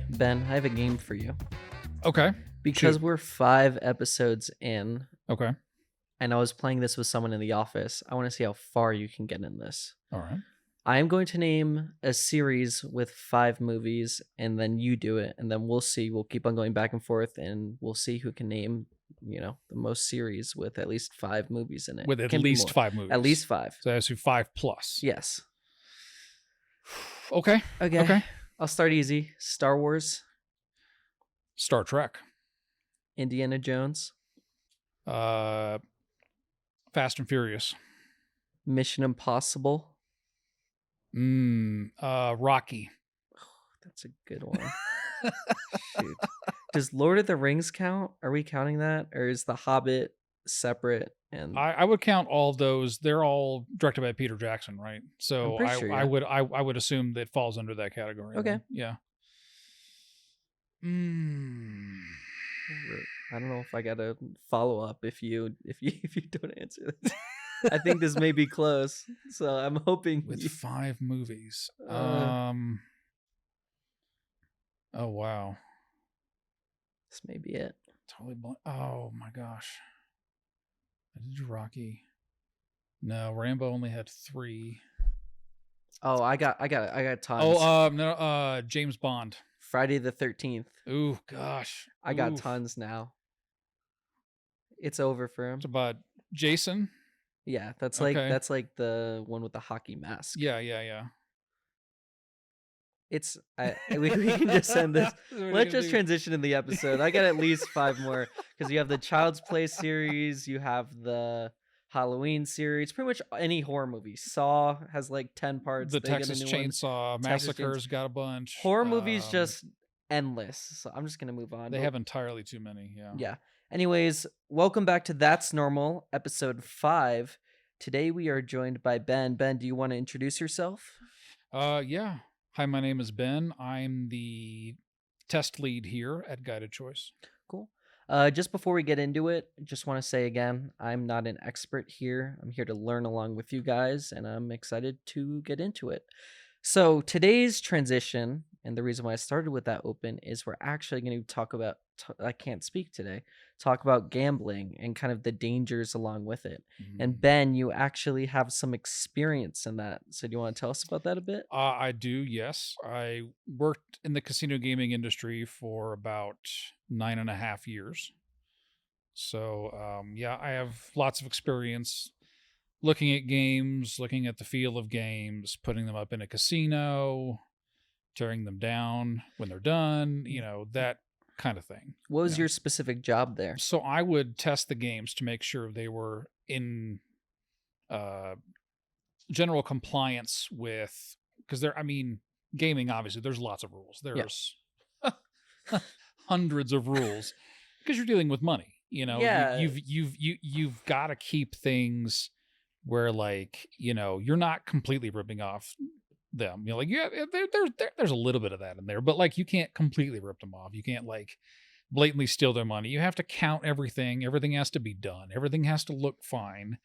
Ben, I have a game for you. Okay. Because Shoot. we're 5 episodes in, Okay. and I was playing this with someone in the office, I want to see how far you can get in this. All right. I am going to name a series with 5 movies, and then you do it, and then we'll see. We'll keep on going back and forth, and we'll see who can name, the most series with at least 5 movies in it. With at Can be least more. 5 movies. At least 5. So that's 5 plus. Yes. Okay. Okay. I'll start easy. Star Wars, Star Trek. Indiana Jones, Fast and Furious. Mission Impossible. Rocky. That's a good one. Shoot. Does Lord of the Rings count? Are we counting that? Or is The Hobbit separate? And I would count all those. They're all directed by Peter Jackson, right? So I'm pretty sure, yeah. I would assume that falls under that category. Okay. Then. Yeah. I don't know if I gotta follow up if you don't answer this. I think this may be close, so I'm hoping with 5 movies. Oh wow, this may be it. Totally blank. Oh my gosh, I did Rocky. No, Rambo only had 3. Oh, I got tons. Oh, no, James Bond. Friday the 13th. Ooh, gosh. I got tons now. It's over for him. It's about Jason. Yeah, that's like the one with the hockey mask. Yeah. It's we can just end this. Let's just transition in the episode. I got at least 5 more because you have the Child's Play series, you have the Halloween series, pretty much any horror movie. Saw has like 10 parts. The Texas Chainsaw Massacre's got a bunch. Horror movies just endless. So I'm just gonna move on. They have entirely too many. Yeah. Anyways, welcome back to That's Normal, episode 5. Today we are joined by Ben. Ben, do you want to introduce yourself? Yeah. Hi, my name is Ben. I'm the test lead here at Guided Choice. Cool. Just before we get into it, just want to say again, I'm not an expert here. I'm here to learn along with you guys, and I'm excited to get into it. So today's transition, and the reason why I started with that open, is we're actually going to talk about, I can't speak today, talk about gambling and kind of the dangers along with it. And Ben, you actually have some experience in that. So do you want to tell us about that a bit? I do, yes. I worked in the casino gaming industry for about 9.5 years. So, yeah, I have lots of experience looking at games, looking at the feel of games, putting them up in a casino, tearing them down when they're done, that kind of thing. What was your specific job there? So I would test the games to make sure they were in general compliance with, because gaming, obviously, there's lots of rules. There's hundreds of rules because you're dealing with money. You've got to keep things where you're not completely ripping off them. There's a little bit of that in there, but you can't completely rip them off. You can't blatantly steal their money. You have to count everything. Everything has to be done. Everything has to look fine.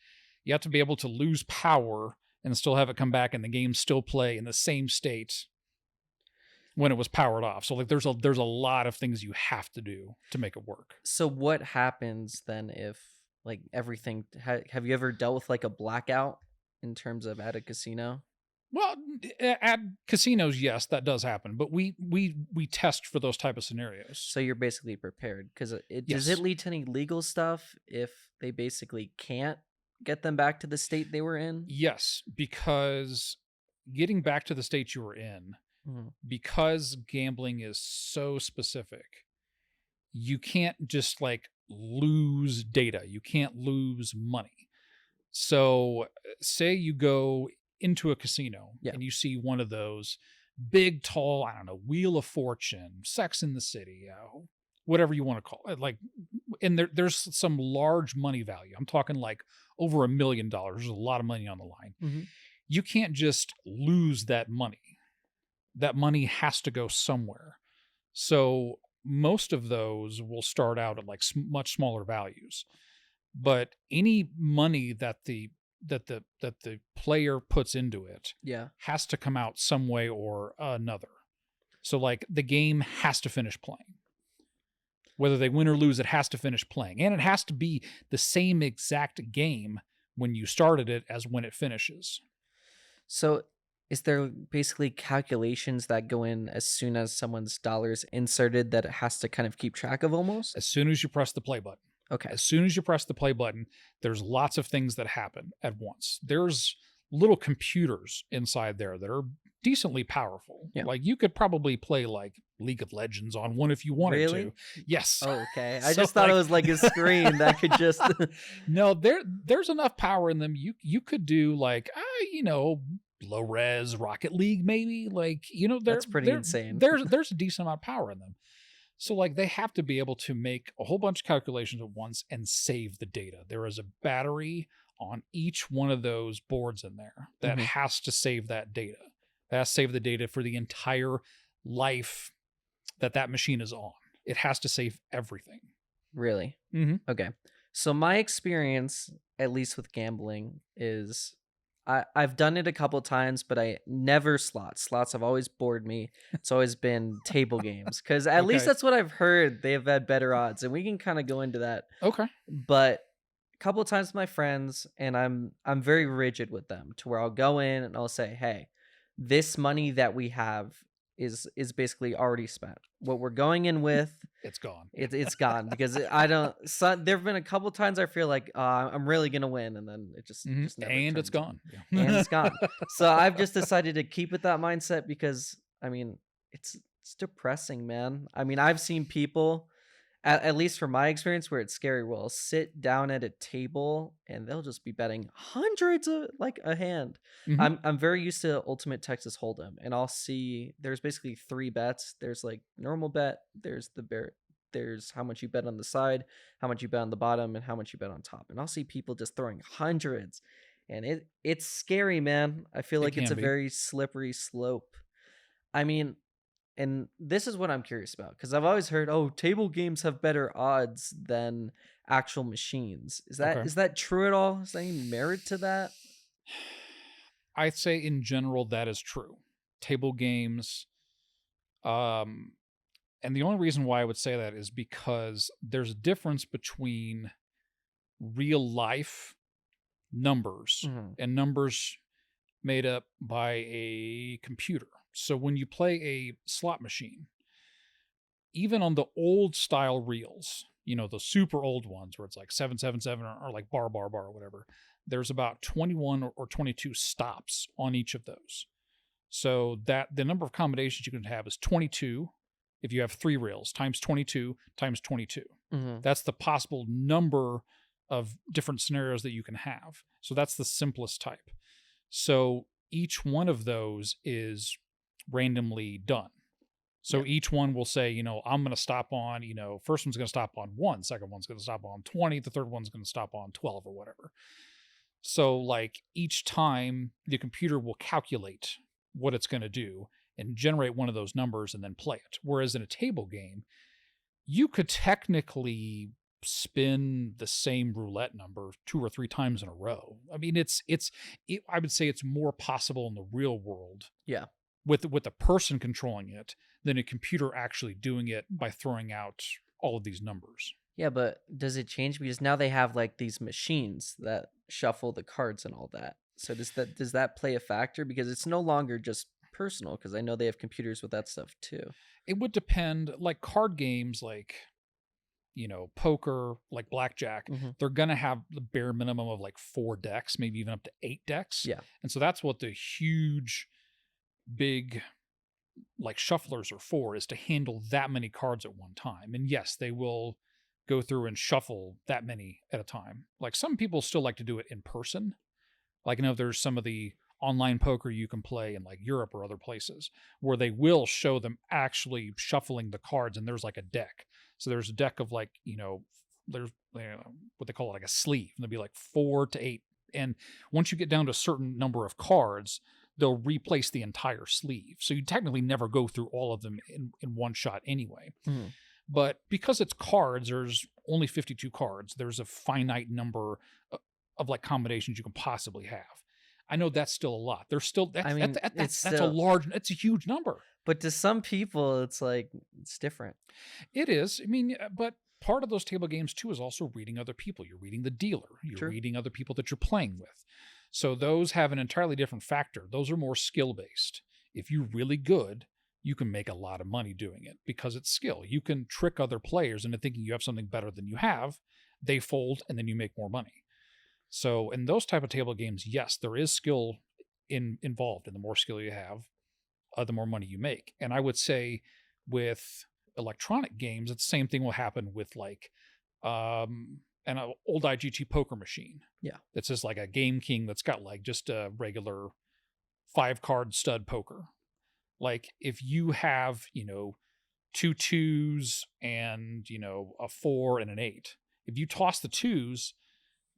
You have to be able to lose power and still have it come back and the game still play in the same state when it was powered off. So there's a lot of things you have to do to make it work. So what happens then if everything, have you ever dealt with a blackout in terms of at a casino? Well, at casinos, yes, that does happen, but we test for those type of scenarios. So you're basically prepared, because Yes. Does it lead to any legal stuff if they basically can't get them back to the state they were in? Yes, because getting back to the state you were in, because gambling is so specific, you can't just lose data. You can't lose money. So say you go into a casino and you see one of those big, tall, Wheel of Fortune, Sex in the City, whatever you want to call it. And there's some large money value. I'm talking over $1 million. There's a lot of money on the line. You can't just lose that money. That money has to go somewhere. So most of those will start out at much smaller values. but any money that the player puts into it Yeah. has to come out some way or another. So like the game has to finish playing. Whether they win or lose, it has to finish playing. And it has to be the same exact game when you started it as when it finishes. So is there basically calculations that go in as soon as someone's dollar's inserted that it has to kind of keep track of almost? As soon as you press the play button. Okay. As soon as you press the play button, there's lots of things that happen at once. There's little computers inside there that are decently powerful. Yeah. Like you could probably play like League of Legends on one if you wanted Really? to. Yes. Oh, okay. I So just thought it was like a screen that could just no, there's enough power in them. You could do like low res Rocket League maybe. Like, That's pretty insane. there's a decent amount of power in them. So like they have to be able to make a whole bunch of calculations at once and save the data. There is a battery on each one of those boards in there that has to save that data. That has to save the data for the entire life that machine is on. It has to save everything. Really? Mm-hmm. Okay. So my experience, at least with gambling, is I've done it a couple times, but I never slots. Slots have always bored me. It's always been table games because at least Okay. that's what I've heard. They've had better odds, and we can kind of go into that. Okay. But a couple of times with my friends, and I'm very rigid with them to where I'll go in and I'll say, "Hey, this money that we have is basically already spent. What we're going in with, It's gone. it's gone because I don't. So there've been a couple times I feel like I'm really gonna win, and then it just never And it's turns out. gone. And it's gone. So I've just decided to keep with that mindset because I mean it's depressing, man. I mean I've seen people, at least from my experience, where it's scary, will sit down at a table and they'll just be betting hundreds of like a hand. Mhm. I'm very used to Ultimate Texas Hold'em, and I'll see there's basically three bets. There's like normal bet, there's the bear, there's how much you bet on the side, how much you bet on the bottom, and how much you bet on top. And I'll see people just throwing hundreds, and it's scary, man. I feel It like it's can a be. very slippery slope. I mean, and this is what I'm curious about because I've always heard, oh, table games have better odds than actual machines. Okay. Is that true at all? Is there any merit to that? I'd say in general that is true. Table games, and the only reason why I would say that is because there's a difference between real life numbers Mhm. and numbers made up by a computer. So when you play a slot machine, even on the old style reels, the super old ones where it's like 777 or like bar or whatever, there's about 21 or 22 stops on each of those. So that the number of combinations you can have is 22 if you have 3 reels times 22 times 22. Mhm. That's the possible number of different scenarios that you can have. So that's the simplest type. So each one of those is randomly done. So Yeah. each one will say, I'm going to stop on, first one's going to stop on 1, second one's going to stop on 20, the third one's going to stop on 12 or whatever. So like each time the computer will calculate what it's going to do and generate one of those numbers and then play it. Whereas in a table game, you could technically spin the same roulette number 2 or 3 times in a row. I mean, I would say it's more possible in the real world Yeah. with a person controlling it than a computer actually doing it by throwing out all of these numbers. Yeah, but does it change because now they have like these machines that shuffle the cards and all that? So does that play a factor because it's no longer just personal because I know they have computers with that stuff too. It would depend, like card games like poker, like blackjack, Mhm. they're going to have the bare minimum of like 4 decks, maybe even up to 8 decks. Yeah. And so that's what the huge big like shufflers are for, is to handle that many cards at one time. And yes, they will go through and shuffle that many at a time. Like some people still like to do it in person. Like, there's some of the online poker you can play in like Europe or other places where they will show them actually shuffling the cards, and there's like a deck. So there's a deck of like, there's what they call it, like a sleeve, and there'll be like 4 to 8. And once you get down to a certain number of cards, they'll replace the entire sleeve. So you technically never go through all of them in one shot anyway. Mhm. But because it's cards, there's only 52 cards. There's a finite number of like combinations you can possibly have. I know that's still a lot. There's still I mean, it's that's a still, large, that's a huge number. but to some people, it's like it's different. It is. I mean, but part of those table games too is also reading other people. You're reading the dealer. You're True. reading other people that you're playing with. So those have an entirely different factor. Those are more skill based. If you're really good, you can make a lot of money doing it because it's skill. You can trick other players into thinking you have something better than you have. They fold, and then you make more money. So in those type of table games, yes, there is skill involved, and the more skill you have, the more money you make. And I would say with electronic games, it's the same thing will happen with like an old IGT poker machine. Yeah. That's just like a Game King that's got like just a regular 5-card stud poker. Like if you have, two twos and, a 4 and an 8, if you toss the twos,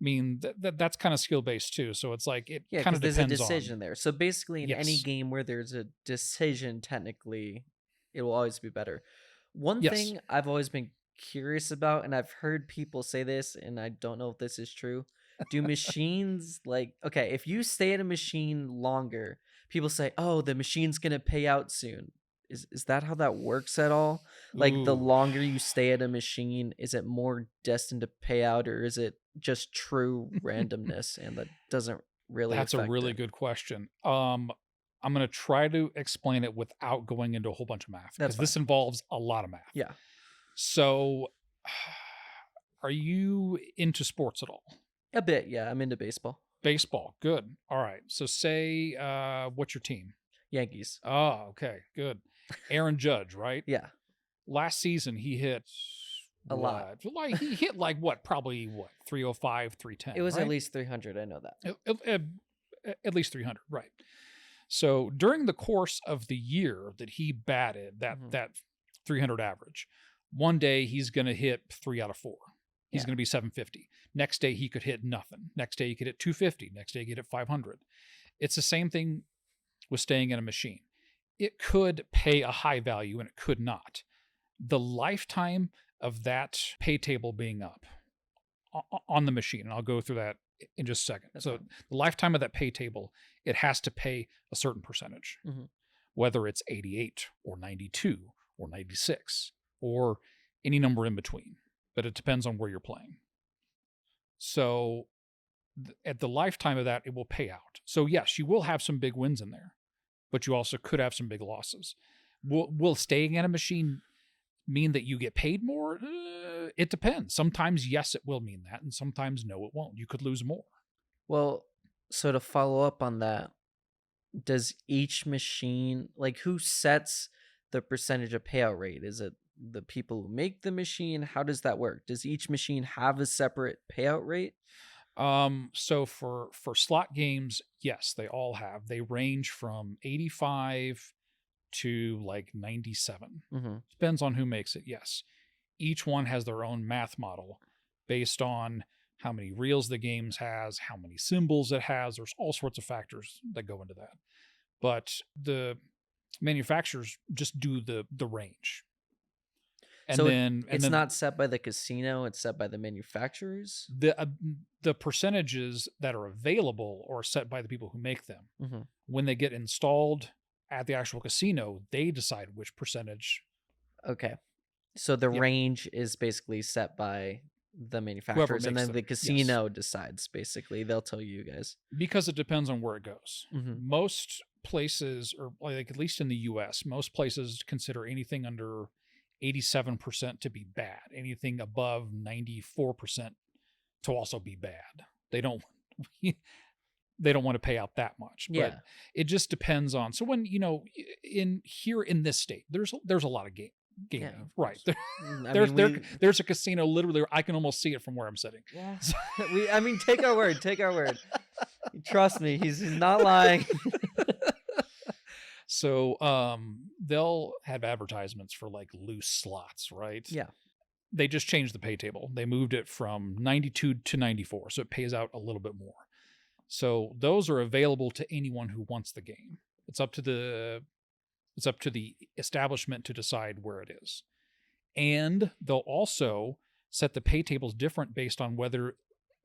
I mean, that's kind of skill based too. So it's like it Yeah, kind because of there's a depends decision on. there. So basically, in any Yes. game where there's a decision, technically, it will always be better. One Yes. thing I've always been curious about, and I've heard people say this, and I don't know if this is true. Do machines like, okay, if you stay at a machine longer, people say, "Oh, the machine's gonna pay out soon." Is that how that works at all? Like the Ooh, longer you stay at a machine, is it more destined to pay out, or is it just true randomness and that doesn't really that's a affect really it? good question. I'm going to try to explain it without going into a whole bunch of math That's because fine. this involves a lot of math. Yeah. So, are you into sports at all? A bit, yeah. I'm into baseball. Baseball, good. All right. So, say, what's your team? Yankees. Oh, okay, good. Aaron Judge, right? Yeah. Last season, he hit A lot. what? Like he hit like what? Probably what? 305, It 310, was at right? least 300. I know that. At least 300, right? So during the course of the year that he batted Mhm. that 300 average, one day he's going to hit 3 out of 4. He's Yeah. going to be 750. Next day he could hit nothing. Next day he could hit 250. Next day he could hit 500. It's the same thing with staying in a machine. It could pay a high value and it could not. The lifetime of that pay table being up on the machine, and I'll go through that in just a second. That's So fine. the lifetime of that pay table, it has to pay a certain percentage, Mhm. whether it's 88 or 92 or 96 or any number in between, but it depends on where you're playing. So at the lifetime of that, it will pay out. So yes, you will have some big wins in there, but you also could have some big losses. Will staying at a machine mean that you get paid more? It depends. Sometimes, yes, it will mean that, and sometimes, no, it won't. You could lose more. Well, so to follow up on that, does each machine, like, who sets the percentage of payout rate? Is it the people who make the machine? How does that work? Does each machine have a separate payout rate? So for slot games, yes, they all have. They range from 85 to like 97. Mhm. Depends on who makes it. Yes, each one has their own math model based on how many reels the games has, how many symbols it has. There's all sorts of factors that go into that. But the manufacturers just do the range, and So then and it's then not set by the casino, it's set by the manufacturers? the percentages that are available are set by the people who make them. Mhm. When they get installed at the actual casino, they decide which percentage. Okay. So the Yep, range is basically set by the whoever manufacturers, and makes then the them. Yes, casino decides, basically. They'll tell you guys. because it depends on where it goes. Mhm. Most places, or like at least in the US, most places consider anything under 87% to be bad. Anything above 94% to also be bad. They don't they don't want to pay out that much, but Yeah. it just depends on. So when in here in this state, there's a lot of Yeah, gaming, of right? course. I there's mean, there we there's a casino literally. I can almost see it from where I'm sitting. yeah. So, I mean, take our word, take our word. Trust me, he's not lying. they'll have advertisements for like loose slots, right? Yeah. They just changed the pay table. They moved it from 92 to 94, so it pays out a little bit more. So those are available to anyone who wants the game. It's up to the establishment to decide where it is. And they'll also set the pay tables different based on whether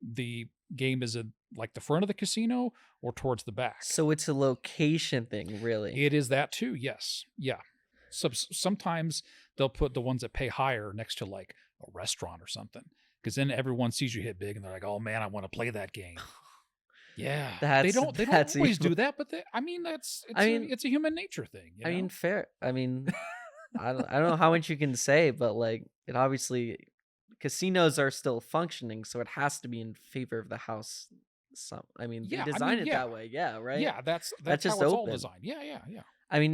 the game is in like the front of the casino or towards the back. So it's a location thing, really. It is that too. Yes. Yeah. So sometimes they'll put the ones that pay higher next to like a restaurant or something, because then everyone sees you hit big and they're like, "Oh man, I want to play that game." Yeah, they That's don't that's always evil. do that, but I mean that's I mean, it's a human nature thing, you know. fair. I don't know how much you can say, but like it obviously casinos are still functioning, so it has to be in favor of the house. They Yeah, I design mean, it that way, yeah, right? yeah, that's That's how just it's all open. designed. Yeah, yeah, yeah.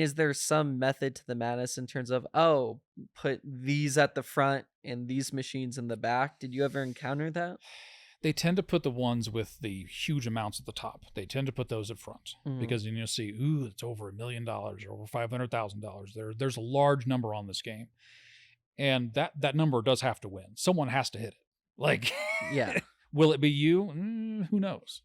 Is there some method to the madness in terms of, oh, put these at the front and these machines in the back? Did you ever encounter that? They tend to put the ones with the huge amounts at the top. They tend to put those up front Mhm. because then you'll see, ooh, it's over $1 million or over $500,000. There's a large number on this game, and that number does have to win. Someone has to hit it. Like, Yeah. will it be you? Who knows?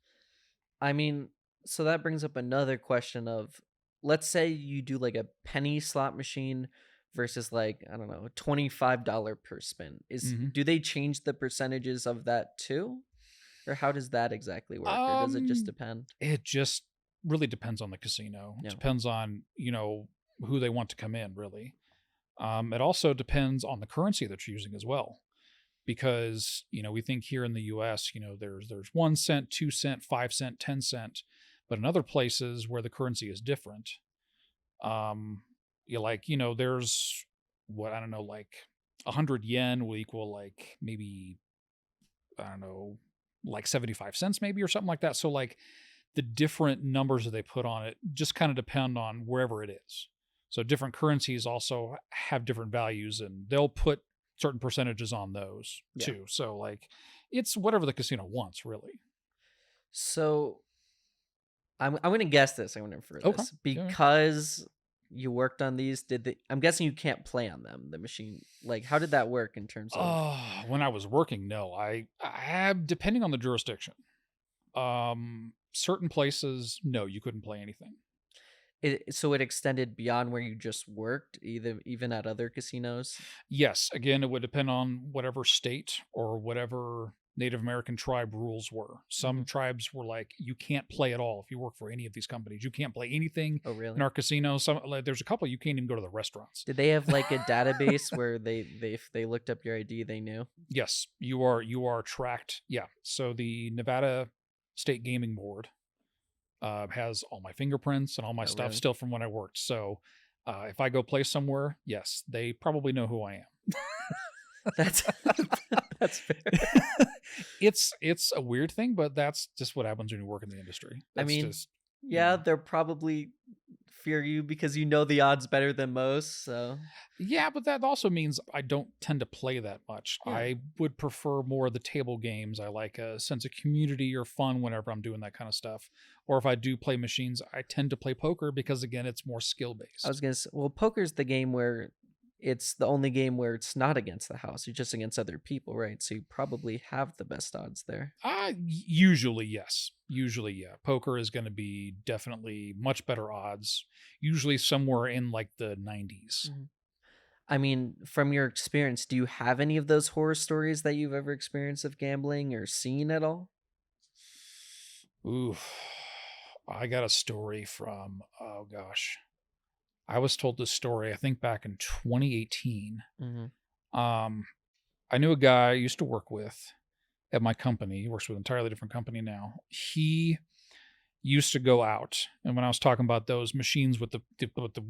I mean, so that brings up another question of, let's say you do like a penny slot machine versus like, I don't know, $25 per spin. hmm Do they change the percentages of that too? Or how does that exactly work? Or does it just Um, depend? it just really depends on the casino. It Yeah. depends on who they want to come in. Really, it also depends on the currency that you're using as well. Because we think here in the U.S. There's 1 cent, 2 cent, 5 cent, 10 cent, but in other places where the currency is different, you like there's what I don't know, like 100 yen will equal like maybe I don't know, like 75 cents maybe or something like that. So like the different numbers that they put on it just kind of depend on wherever it is. So different currencies also have different values and they'll put certain percentages on those Yeah. too. So like it's whatever the casino wants, really. So I'm gonna guess this. I'm gonna infer Okay. this Yeah. because you worked on these. I'm guessing you can't play on them. The machine, like, how did that work in terms of Oh, when I was working, no. I have depending on the jurisdiction. Certain places, no, you couldn't play anything. it? So it extended beyond where you just worked, even at other casinos. Yes, again, it would depend on whatever state or whatever Native American tribe rules were. Some Hmm. tribes were like, you can't play at all if you work for any of these companies. You can't play anything Oh, in really? our casino. Some like, there's a couple you can't even go to the restaurants. Did they have like a database where if they looked up your ID, they knew? Yes, you are tracked. Yeah. So the Nevada State Gaming Board has all my fingerprints and all my Oh, stuff really? still from when I worked. So if I go play somewhere, yes, they probably know who I am. That's that's fair. It's a weird thing, but that's just what happens when you work in the industry. I That's mean, just, you yeah, know. they're probably fear you because you know the odds better than most. So Yeah, but that also means I don't tend to play that much. yeah. I would prefer more of the table games. I like a sense of community or fun whenever I'm doing that kind of stuff. Or if I do play machines, I tend to play poker because again, it's more skill I was based. gonna say, well, poker's the game where it's the only game where it's not against the house. You're just against other people, right? So you probably have the best odds there. Usually yes. Usually yeah. Poker is going to be definitely much better odds. Usually somewhere in like the 90s. Mhm. From your experience, do you have any of those horror stories that you've ever experienced of gambling or seen at all? Ooh, I got a story from, oh gosh. I was told this story, I think back in 2018. Hmm. Um, I knew a guy I used to work with at my company. He works with an entirely different company now. He used to go out, and when I was talking about those machines with the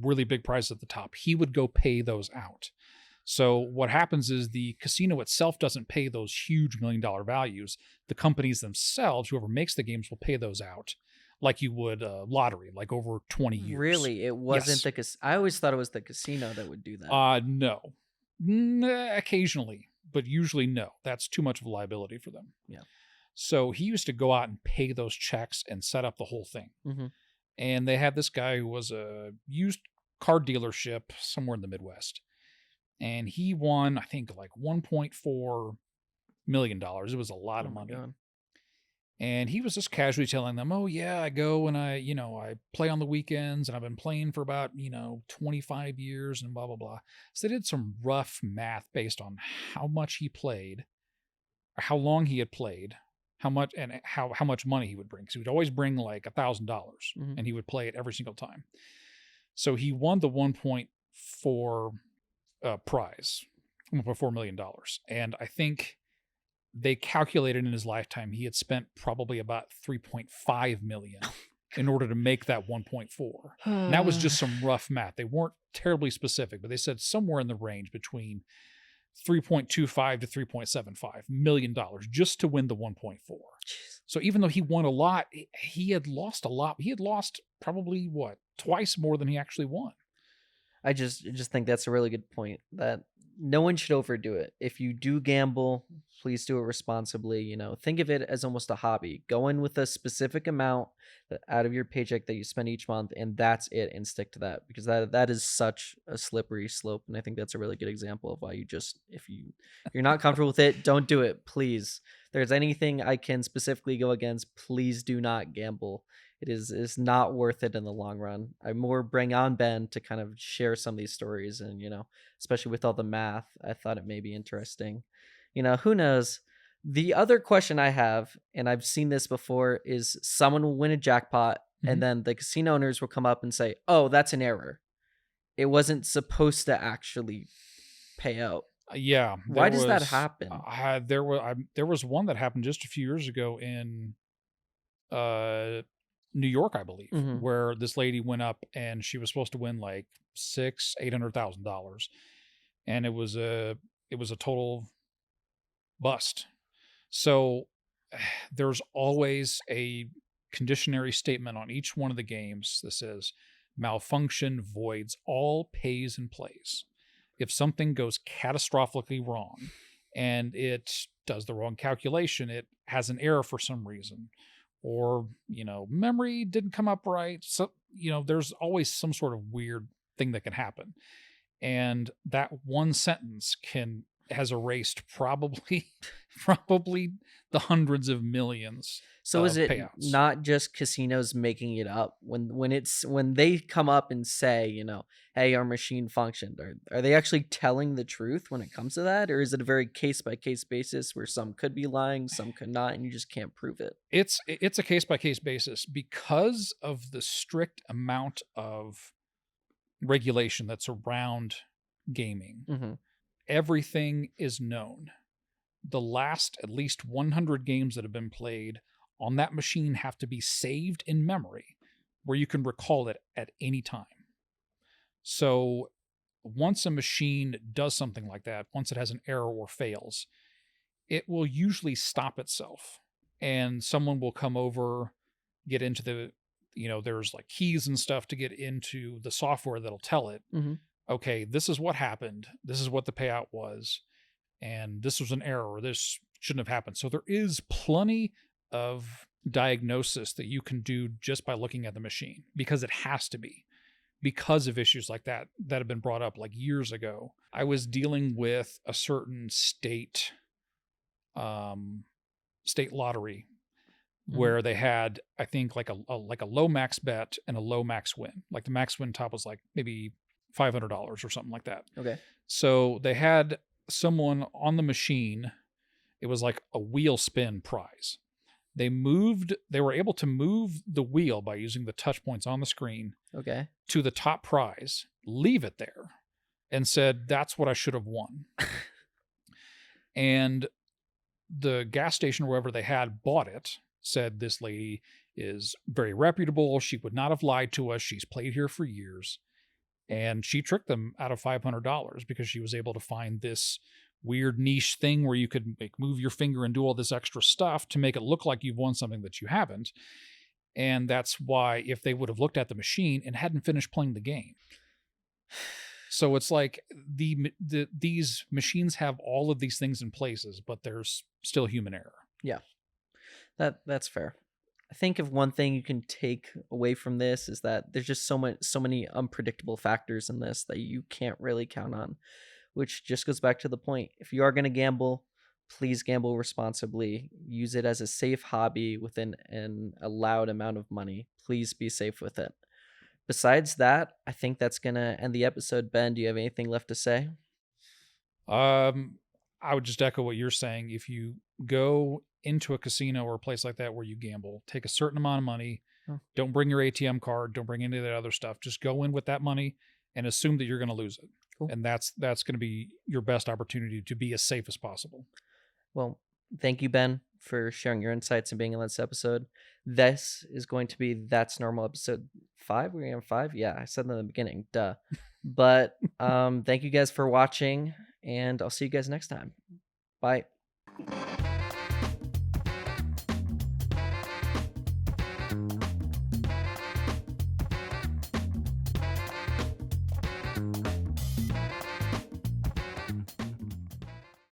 really big prize at the top, he would go pay those out. So what happens is the casino itself doesn't pay those huge $1 million values. The companies themselves, whoever makes the games, will pay those out like you would a lottery, like over 20 years. Really, it wasn't Yes. the I always thought it was the casino that would do that. No. Occasionally, but usually no. That's too much of a liability for them. Yeah. So he used to go out and pay those checks and set up the whole thing. Hmm. And they had this guy who was a used car dealership somewhere in the Midwest. And he won, I think, like $1.4 million. It was a lot Oh of my money. god. And he was just casually telling them, "Oh yeah, I go and I play on the weekends and I've been playing for about, 25 years and blah blah blah." So they did some rough math based on how much he played, or how long he had played, how much and how much money he would bring. So he would always bring like $1,000 Mhm. and he would play it every single time. So he won the 1.4 prize, $1.4 million. And I think they calculated in his lifetime he had spent probably about 3.5 million in order to make that 1.4. And that was just some rough math. They weren't terribly specific, but they said somewhere in the range between 3.25 to 3.75 million dollars just to win the 1.4. Jeez. So even though he won a lot, he had lost a lot. He had lost probably what, twice more than he actually won. I just think that's a really good point that no one should overdo it. If you do gamble, please do it responsibly. Think of it as almost a hobby. Go in with a specific amount out of your paycheck that you spend each month, and that's it, and stick to that because that is such a slippery slope. And I think that's a really good example of why you just if you're not comfortable with it, don't do it. Please. If there's anything I can specifically go against, please do not gamble. It is not worth it in the long run. I more bring on Ben to kind of share some of these stories, and especially with all the math, I thought it may be interesting. Who knows? The other question I have, and I've seen this before, is someone will win a jackpot Mhm. and then the casino owners will come up and say, "Oh, that's an error. It wasn't supposed to actually pay out." Yeah, Why does that happen? there was one that happened just a few years ago in uh New York, I believe, Mhm. where this lady went up and she was supposed to win like $800,000, and it was a total bust. So there's always a conditionary statement on each one of the games that says malfunction voids all pays and plays. If something goes catastrophically wrong and it does the wrong calculation, it has an error for some reason, or, memory didn't come up right. So, there's always some sort of weird thing that can happen. And that one sentence has erased probably probably the hundreds of millions So is of it payouts. not just casinos making it up when they come up and say, "Hey, our machine functioned." Are they actually telling the truth when it comes to that, or is it a very case by case basis where some could be lying, some could not, and you just can't prove it? It's a case by case basis because of the strict amount of regulation that's around gaming. Mhm. Everything is known. The last at least 100 games that have been played on that machine have to be saved in memory where you can recall it at any time. So once a machine does something like that, once it has an error or fails, it will usually stop itself and someone will come over, get into there's like keys and stuff to get into the software that'll tell it, Mhm. okay, this is what happened. This is what the payout was. And this was an error, or this shouldn't have happened. So there is plenty of diagnosis that you can do just by looking at the machine because it has to be because of issues like that have been brought up like years ago. I was dealing with a certain um state lottery Mhm. where they had, I think, like a low max bet and a low max win. Like the max win top was like maybe $500 or something like that. Okay. So they had someone on the machine. It was like a wheel spin prize. They were able to move the wheel by using the touch points on the screen Okay. to the top prize, leave it there, and said, "That's what I should have won." And the gas station or wherever they had bought it, said this lady is very reputable. She would not have lied to us. She's played here for years. And she tricked them out of $500 because she was able to find this weird niche thing where you could move your finger and do all this extra stuff to make it look like you've won something that you haven't. And that's why if they would have looked at the machine and hadn't finished playing the game. So it's like these machines have all of these things in places, but there's still human error. Yeah. That's fair. I think if one thing you can take away from this is that there's just so many unpredictable factors in this that you can't really count on, which just goes back to the point. If you are going to gamble, Please gamble responsibly. Use it as a safe hobby within an allowed amount of money. Please be safe with it. Besides that, I think that's gonna end the episode. Ben, do you have anything left to say? Um, I would just echo what you're saying. If you go into a casino or a place like that where you gamble, take a certain amount of money. Oh, Don't bring your ATM card. Don't bring any of that other stuff. Just go in with that money and assume that you're going to lose it. cool. And that's going to be your best opportunity to be as safe as possible. Well, thank you, Ben, for sharing your insights and being on this episode. This is going to be That's Normal episode 5. We're gonna have 5. Yeah, I said that in the beginning. Duh. But thank you guys for watching, and I'll see you guys next time. Bye.